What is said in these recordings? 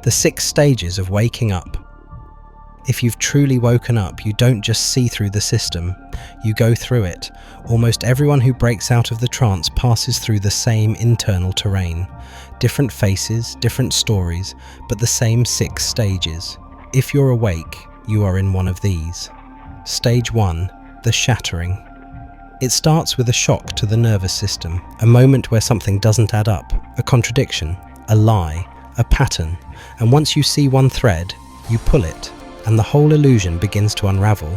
The 6 stages of waking up. If you've truly woken up, you don't just see through the system, you go through it. Almost everyone who breaks out of the trance passes through the same internal terrain. Different faces, different stories, but the same 6 stages. If you're awake, you are in one of these. Stage 1, the shattering. It starts with a shock to the nervous system, a moment where something doesn't add up, a contradiction, a lie, a pattern, and once you see one thread, you pull it, and the whole illusion begins to unravel.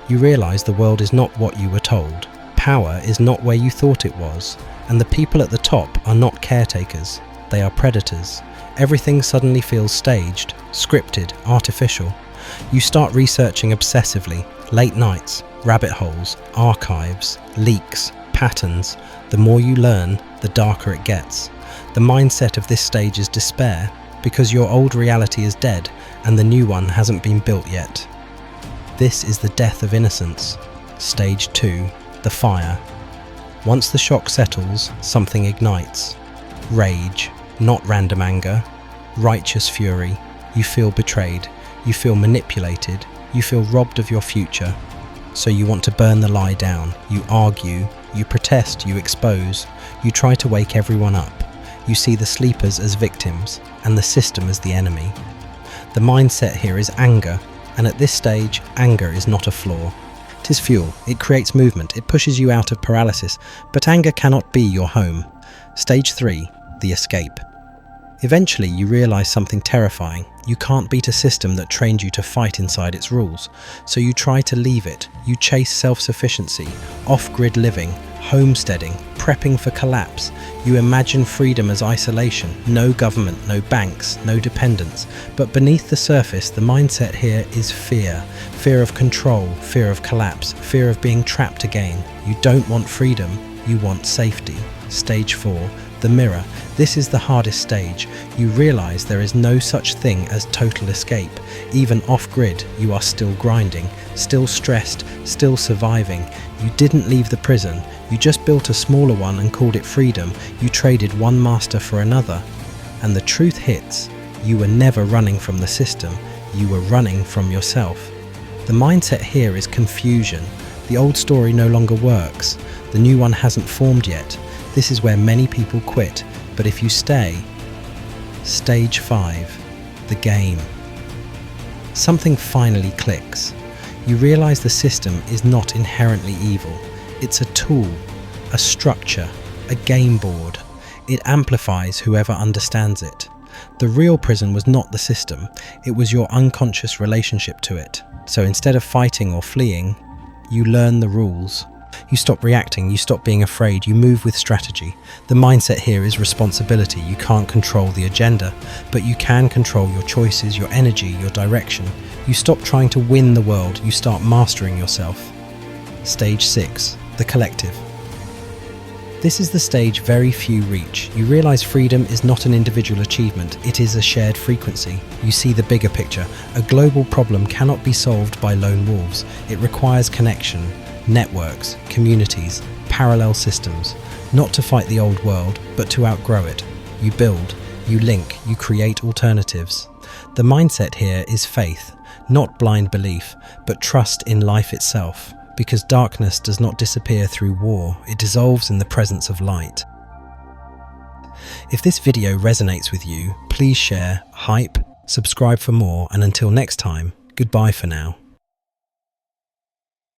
You realize the world is not what you were told, power is not where you thought it was, and the people at the top are not caretakers, they are predators. Everything suddenly feels staged, scripted, artificial. You start researching obsessively, late nights, rabbit holes, archives, leaks, patterns. The more you learn, the darker it gets. The mindset of this stage is despair, because your old reality is dead and the new one hasn't been built yet. This is the death of innocence. Stage 2, the fire. Once the shock settles, something ignites. Rage, not random anger, righteous fury. You feel betrayed, you feel manipulated, you feel robbed of your future. So you want to burn the lie down. You argue, you protest, you expose, you try to wake everyone up. You see the sleepers as victims and the system as the enemy. The mindset here is anger, and at this stage, anger is not a flaw. It is fuel, it creates movement, it pushes you out of paralysis, but anger cannot be your home. Stage 3, the escape. Eventually you realize something terrifying. You can't beat a system that trained you to fight inside its rules, so you try to leave it. You chase self-sufficiency, off-grid living, homesteading, prepping for collapse. You imagine freedom as isolation, no government, no banks, no dependence. But beneath the surface, the mindset here is fear. Fear of control, fear of collapse, fear of being trapped again. You don't want freedom, you want safety. Stage 4, the mirror. This is the hardest stage. You realize there is no such thing as total escape. Even off-grid, you are still grinding, still stressed, still surviving. You didn't leave the prison. You just built a smaller one and called it freedom. You traded one master for another. And the truth hits. You were never running from the system. You were running from yourself. The mindset here is confusion. The old story no longer works. The new one hasn't formed yet. This is where many people quit. But if you stay, stage 5, the game. Something finally clicks. You realize the system is not inherently evil. It's a tool, a structure, a game board. It amplifies whoever understands it. The real prison was not the system, it was your unconscious relationship to it. So instead of fighting or fleeing, you learn the rules. You stop reacting, you stop being afraid, you move with strategy. The mindset here is responsibility. You can't control the agenda, but you can control your choices, your energy, your direction. You stop trying to win the world, you start mastering yourself. Stage 6, the collective. This is the stage very few reach. You realize freedom is not an individual achievement, it is a shared frequency. You see the bigger picture. A global problem cannot be solved by lone wolves. It requires connection, networks, communities, parallel systems. Not to fight the old world, but to outgrow it. You build, you link, you create alternatives. The mindset here is faith, not blind belief, but trust in life itself. Because darkness does not disappear through war, it dissolves in the presence of light. If this video resonates with you, please share, hype, subscribe for more, and until next time, goodbye for now.